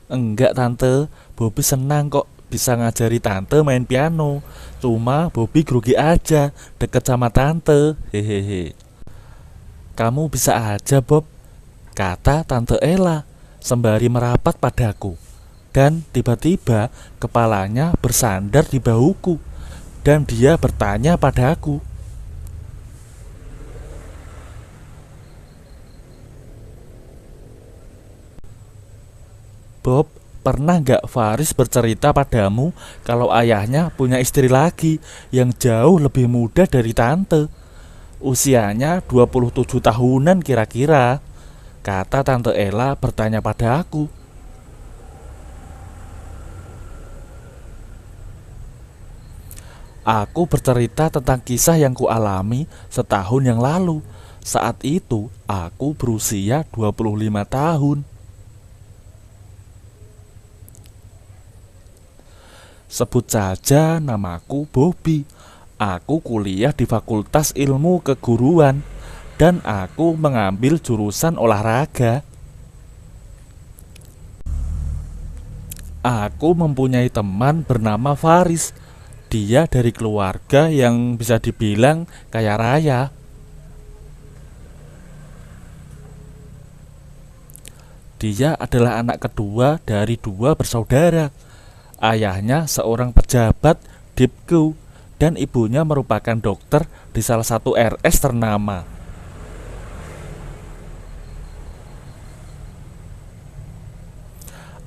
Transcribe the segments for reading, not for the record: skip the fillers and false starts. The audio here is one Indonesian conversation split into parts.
Enggak tante, Bobby senang kok bisa ngajari tante main piano. Cuma Bobby grogi aja deket sama tante. Hehehe. Kamu bisa aja Bob, kata tante Ella sembari merapat padaku. Dan tiba-tiba kepalanya bersandar di bahuku. Dan dia bertanya padaku, Bob, pernah nggak Faris bercerita padamu kalau ayahnya punya istri lagi yang jauh lebih muda dari tante? Usianya 27 tahunan kira-kira, kata tante Ella bertanya pada aku. Aku bercerita tentang kisah yang kualami setahun yang lalu. Saat itu aku berusia 25 tahun. Sebut saja namaku Bobby. Aku kuliah di Fakultas Ilmu Keguruan dan aku mengambil jurusan olahraga. Aku mempunyai teman bernama Faris. Dia dari keluarga yang bisa dibilang kaya raya. Dia adalah anak kedua dari dua bersaudara. Ayahnya seorang pejabat Dipku dan ibunya merupakan dokter di salah satu RS ternama.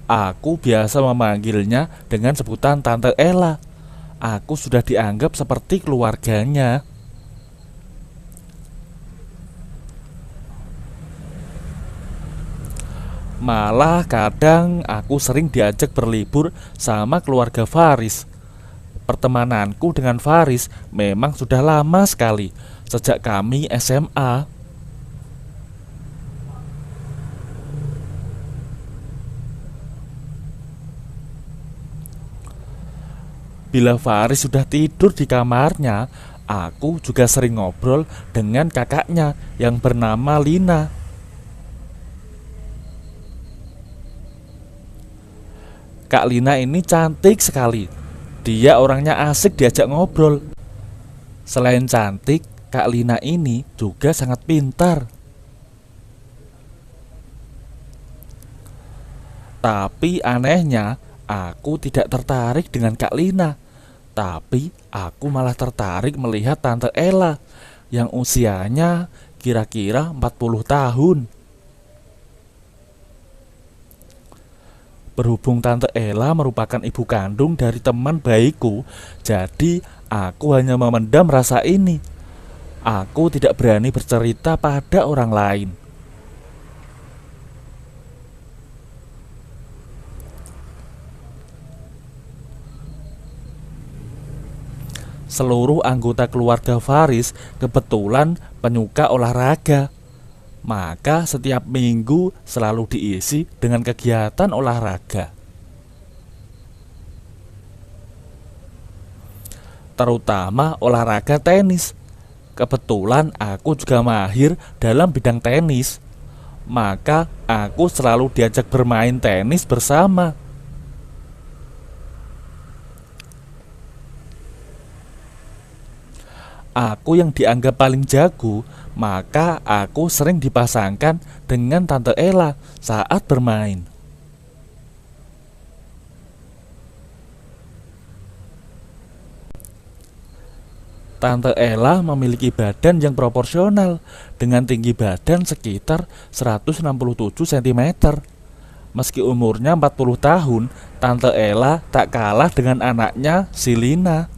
Aku biasa memanggilnya dengan sebutan Tante Ella. Aku sudah dianggap seperti keluarganya. Malah kadang aku sering diajak berlibur sama keluarga Faris. Pertemananku dengan Faris memang sudah lama sekali, sejak kami SMA. Bila Faris sudah tidur di kamarnya, aku juga sering ngobrol dengan kakaknya yang bernama Lina. Kak Lina ini cantik sekali. Dia orangnya asik diajak ngobrol. Selain cantik, Kak Lina ini juga sangat pintar. Tapi anehnya, aku tidak tertarik dengan Kak Lina. Tapi aku malah tertarik melihat Tante Ella yang usianya kira-kira 40 tahun. Berhubung Tante Ella merupakan ibu kandung dari teman baikku, jadi aku hanya memendam rasa ini. Aku tidak berani bercerita pada orang lain. Seluruh anggota keluarga Faris kebetulan penyuka olahraga. Maka setiap minggu selalu diisi dengan kegiatan olahraga. Terutama olahraga tenis. Kebetulan aku juga mahir dalam bidang tenis. Maka aku selalu diajak bermain tenis bersama. Aku yang dianggap paling jago, maka aku sering dipasangkan dengan Tante Ella saat bermain. Tante Ella memiliki badan yang proporsional dengan tinggi badan sekitar 167 cm. Meski umurnya 40 tahun, Tante Ella tak kalah dengan anaknya, si Lina.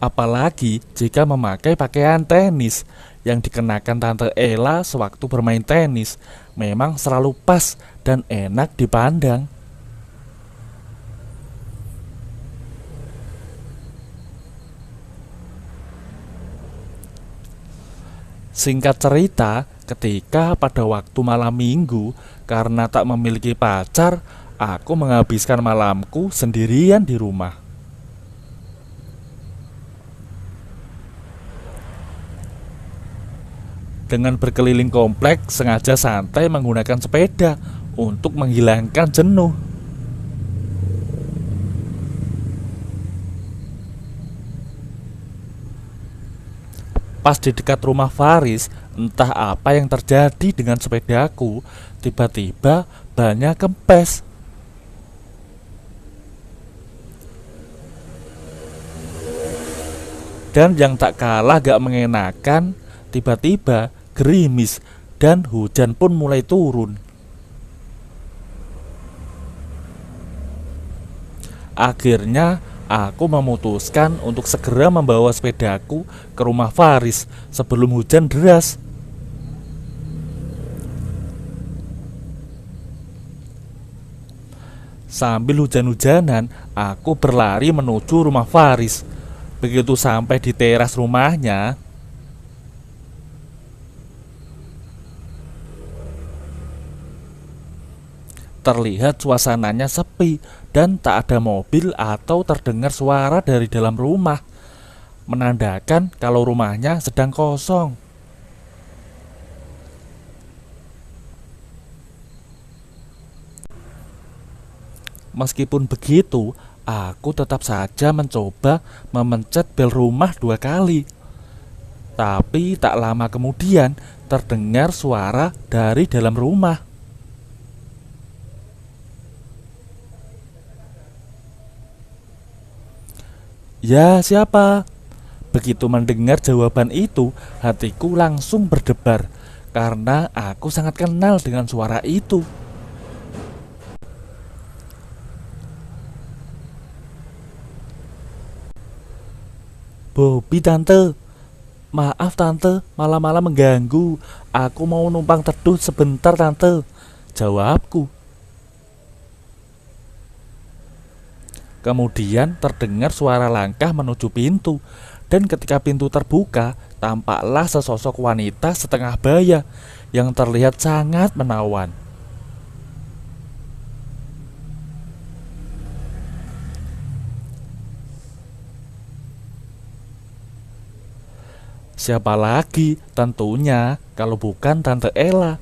Apalagi jika memakai pakaian tenis yang dikenakan Tante Ella sewaktu bermain tenis, memang selalu pas dan enak dipandang. Singkat cerita, ketika pada waktu malam minggu, karena tak memiliki pacar, aku menghabiskan malamku sendirian di rumah. dengan berkeliling komplek sengaja santai menggunakan sepeda untuk menghilangkan jenuh. Pas di dekat rumah Faris, entah apa yang terjadi dengan sepedaku, tiba-tiba bannya kempes. Dan yang tak kalah gak mengenakan, tiba-tiba gerimis dan hujan pun mulai turun. Akhirnya aku memutuskan untuk segera membawa sepedaku ke rumah Faris sebelum hujan deras. Sambil hujan-hujanan, aku berlari menuju rumah Faris. Begitu sampai di teras rumahnya, terlihat suasananya sepi dan tak ada mobil atau terdengar suara dari dalam rumah, menandakan kalau rumahnya sedang kosong. Meskipun begitu, aku tetap saja mencoba memencet bel rumah 2 kali. Tapi tak lama kemudian terdengar suara dari dalam rumah. "Ya, siapa?" Begitu mendengar jawaban itu, hatiku langsung berdebar karena aku sangat kenal dengan suara itu. "Bobby, tante. Maaf tante, malam-malam mengganggu. Aku mau numpang teduh sebentar tante," jawabku. Kemudian terdengar suara langkah menuju pintu, dan ketika pintu terbuka, tampaklah sesosok wanita setengah baya yang terlihat sangat menawan. Siapa lagi? Tentunya kalau bukan Tante Ella.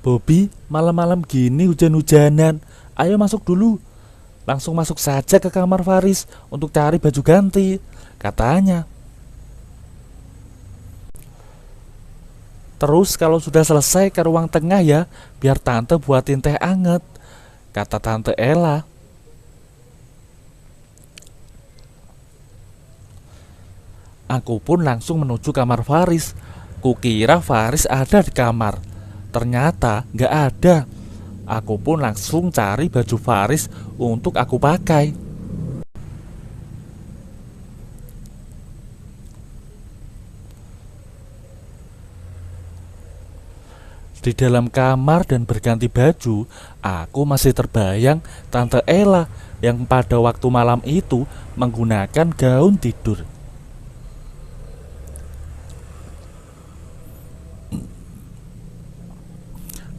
"Bobby, malam-malam gini hujan-hujanan. Ayo masuk dulu. Langsung masuk saja ke kamar Faris untuk cari baju ganti," katanya. "Terus kalau sudah selesai ke ruang tengah ya, biar tante buatin teh anget," kata Tante Ella. Aku pun langsung menuju kamar Faris. Kukira Faris ada di kamar. Ternyata gak ada. Aku pun langsung cari baju Faris untuk aku pakai. Di dalam kamar dan berganti baju, aku masih terbayang Tante Ella yang pada waktu malam itu menggunakan gaun tidur.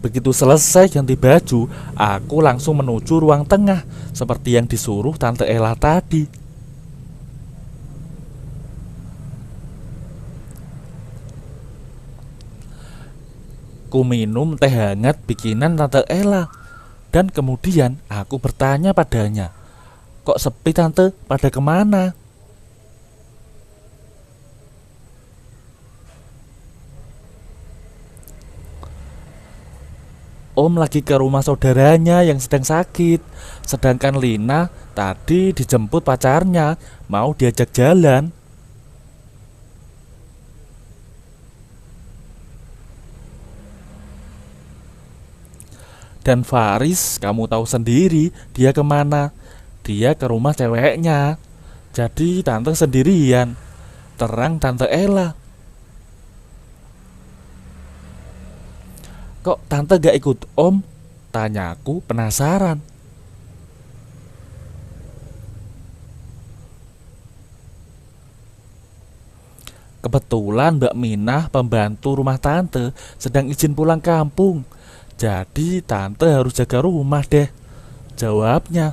Begitu selesai ganti baju, aku langsung menuju ruang tengah seperti yang disuruh Tante Ella tadi. Ku minum teh hangat bikinan Tante Ella, dan kemudian aku bertanya padanya, "Kok sepi tante, pada kemana?" "Om lagi ke rumah saudaranya yang sedang sakit. Sedangkan Lina tadi dijemput pacarnya, mau diajak jalan." "Dan Faris, kamu tahu sendiri dia kemana. Dia ke rumah ceweknya. Jadi tante sendirian," terang Tante Ella. "Kok tante gak ikut om?" tanyaku penasaran. "Kebetulan Mbak Minah, pembantu rumah tante, sedang izin pulang kampung. Jadi tante harus jaga rumah deh," jawabnya.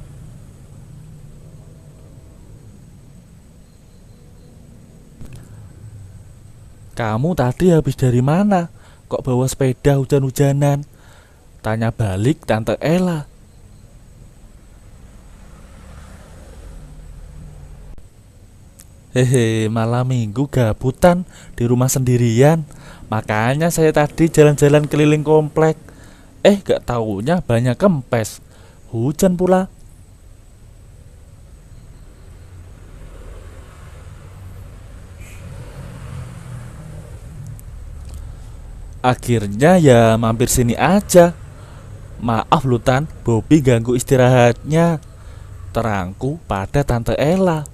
Kamu tadi habis dari mana? Kok bawa sepeda hujan-hujanan? Tanya balik Tante Ella. Hehe, malam minggu gabutan di rumah sendirian. Makanya saya tadi jalan-jalan keliling komplek. Gak taunya banyak kempes. Hujan pula. Akhirnya ya mampir sini aja. Maaf Lutan, Bobby ganggu istirahatnya. Terangku pada Tante Ella.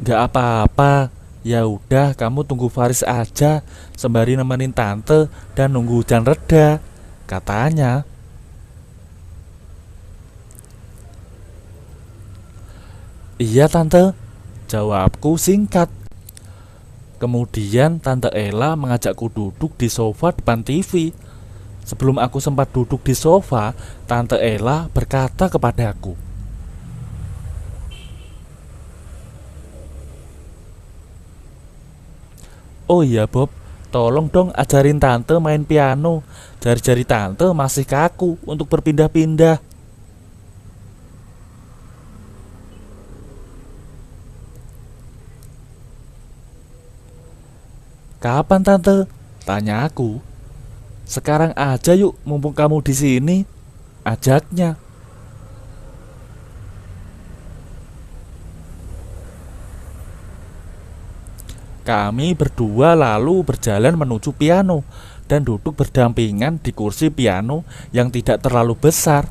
Gak apa-apa. Ya udah, kamu tunggu Faris aja sembari nemenin tante dan nunggu hujan reda, katanya. Iya tante, jawabku singkat. Kemudian Tante Ella mengajakku duduk di sofa depan TV. Sebelum aku sempat duduk di sofa, Tante Ella berkata kepadaku, "Oh iya Bob, tolong dong ajarin tante main piano. Jari-jari tante masih kaku untuk berpindah-pindah." "Kapan tante?" tanya aku. "Sekarang aja yuk, mumpung kamu di sini," ajaknya. Kami berdua lalu berjalan menuju piano dan duduk berdampingan di kursi piano yang tidak terlalu besar.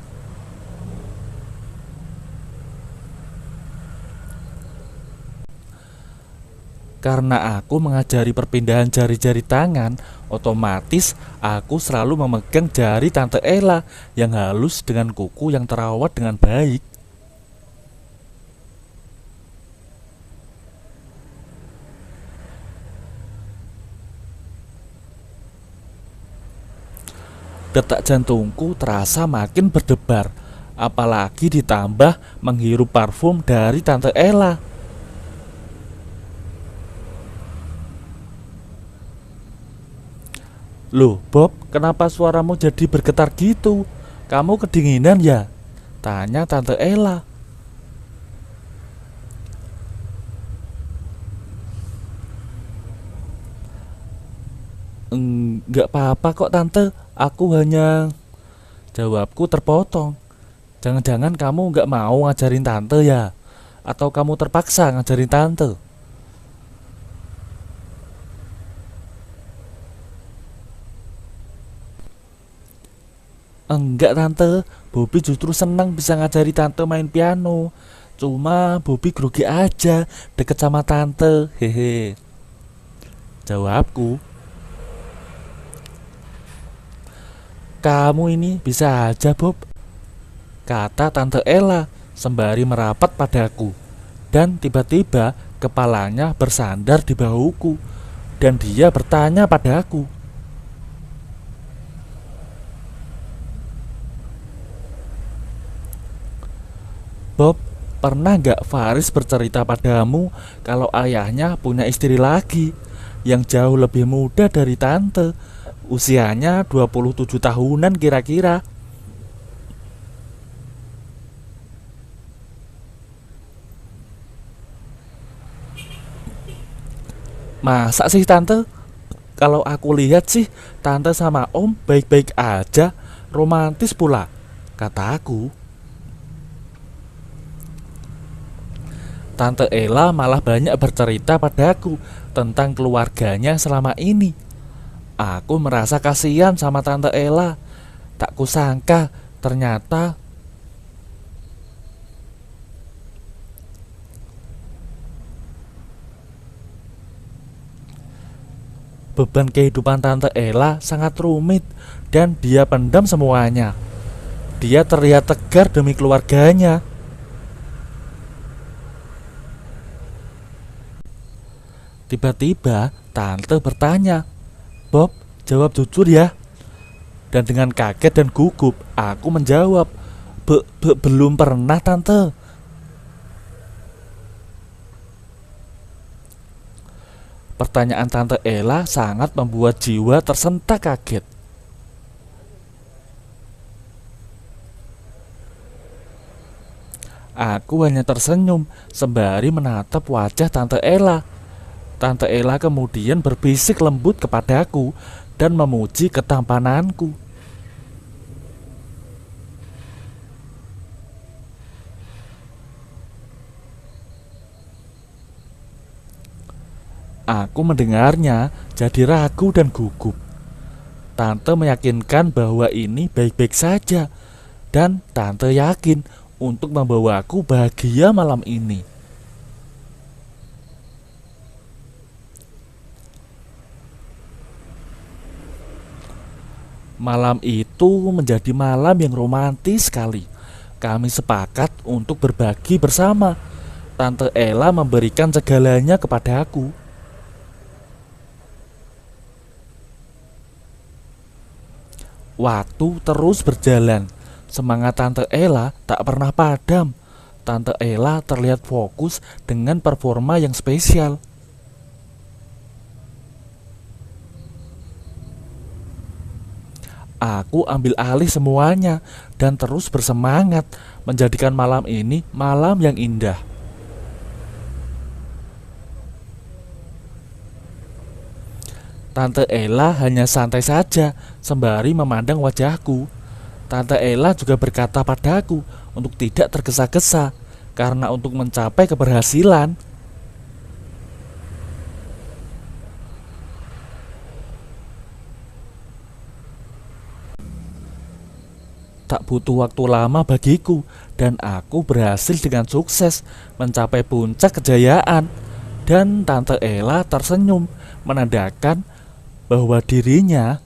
Karena aku mengajari perpindahan jari-jari tangan, otomatis aku selalu memegang jari Tante Ella yang halus dengan kuku yang terawat dengan baik. Detak jantungku terasa makin berdebar, apalagi ditambah menghirup parfum dari Tante Ella. "Loh Bob, kenapa suaramu jadi bergetar gitu? Kamu kedinginan ya?" tanya Tante Ella. "Enggak apa-apa kok tante, aku hanya..." Jawabku terpotong. "Jangan-jangan kamu nggak mau ngajarin tante ya? Atau kamu terpaksa ngajarin tante?" "Enggak tante, Bobby justru senang bisa ngajari tante main piano. Cuma Bobby grogi aja deket sama tante, hehe," jawabku. "Kamu ini bisa aja Bob," kata Tante Ella sembari merapat padaku. Dan tiba-tiba kepalanya bersandar di bahuku dan dia bertanya padaku, "Bob, pernah gak Faris bercerita padamu kalau ayahnya punya istri lagi yang jauh lebih muda dari tante? Usianya 27 tahunan kira-kira." "Masa sih tante? Kalau aku lihat sih tante sama om baik-baik aja, romantis pula," kataku. Tante Ella malah banyak bercerita padaku tentang keluarganya selama ini. Aku merasa kasihan sama Tante Ella. Tak kusangka ternyata beban kehidupan Tante Ella sangat rumit dan dia pendam semuanya. Dia terlihat tegar demi keluarganya. Tiba-tiba tante bertanya, "Bob, jawab jujur ya." Dan dengan kaget dan gugup aku menjawab, Belum pernah tante." Pertanyaan Tante Ella sangat membuat jiwa tersentak kaget. Aku hanya tersenyum sembari menatap wajah Tante Ella. Tante Ella kemudian berbisik lembut kepadaku dan memuji ketampananku. Aku mendengarnya jadi ragu dan gugup. Tante meyakinkan bahwa ini baik-baik saja, dan Tante yakin untuk membawaku bahagia malam ini. Malam itu menjadi malam yang romantis sekali. Kami sepakat untuk berbagi bersama. Tante Ella memberikan segalanya kepadaku. Waktu terus berjalan. Semangat Tante Ella tak pernah padam. Tante Ella terlihat fokus dengan performa yang spesial. Aku ambil alih semuanya dan terus bersemangat menjadikan malam ini malam yang indah. Tante Ella hanya santai saja sembari memandang wajahku. Tante Ella juga berkata padaku untuk tidak tergesa-gesa, karena untuk mencapai keberhasilan tak butuh waktu lama bagiku, dan aku berhasil dengan sukses mencapai puncak kejayaan. Dan Tante Ella tersenyum menandakan bahwa dirinya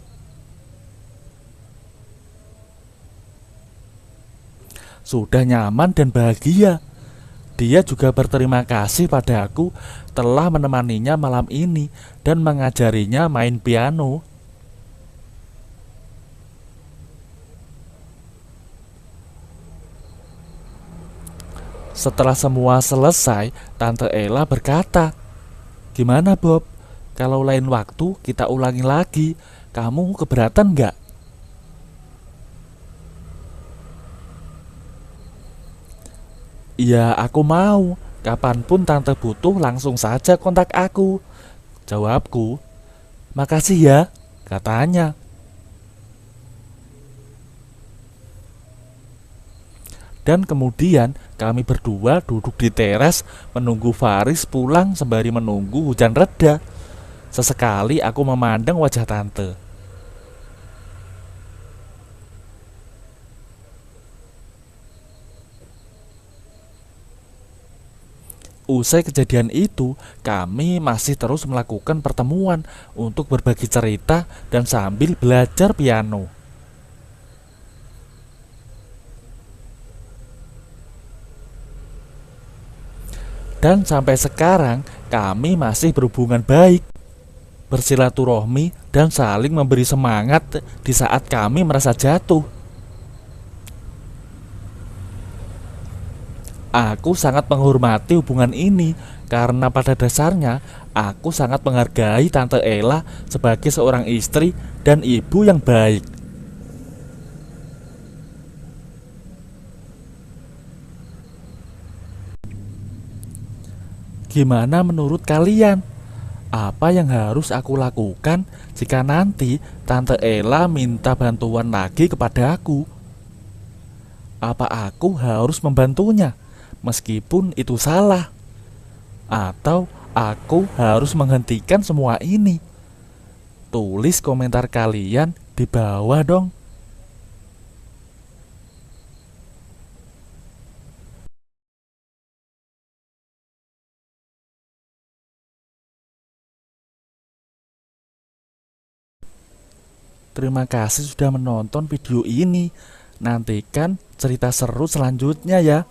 sudah nyaman dan bahagia. Dia juga berterima kasih padaku telah menemaninya malam ini dan mengajarinya main piano. Setelah semua selesai, Tante Ella berkata, "Gimana Bob? Kalau lain waktu kita ulangi lagi, kamu keberatan nggak?" "Iya, aku mau. Kapanpun Tante butuh langsung saja kontak aku," jawabku. "Makasih ya," katanya. Dan kemudian kami berdua duduk di teras menunggu Faris pulang sembari menunggu hujan reda. Sesekali aku memandang wajah Tante. Usai kejadian itu, kami masih terus melakukan pertemuan untuk berbagi cerita dan sambil belajar piano. Dan sampai sekarang kami masih berhubungan baik, bersilaturahmi dan saling memberi semangat di saat kami merasa jatuh. Aku sangat menghormati hubungan ini karena pada dasarnya aku sangat menghargai Tante Ella sebagai seorang istri dan ibu yang baik. Gimana menurut kalian? Apa yang harus aku lakukan jika nanti Tante Ella minta bantuan lagi kepada aku? Apa aku harus membantunya meskipun itu salah? Atau aku harus menghentikan semua ini? Tulis komentar kalian di bawah dong. Terima kasih sudah menonton video ini. Nantikan cerita seru selanjutnya ya.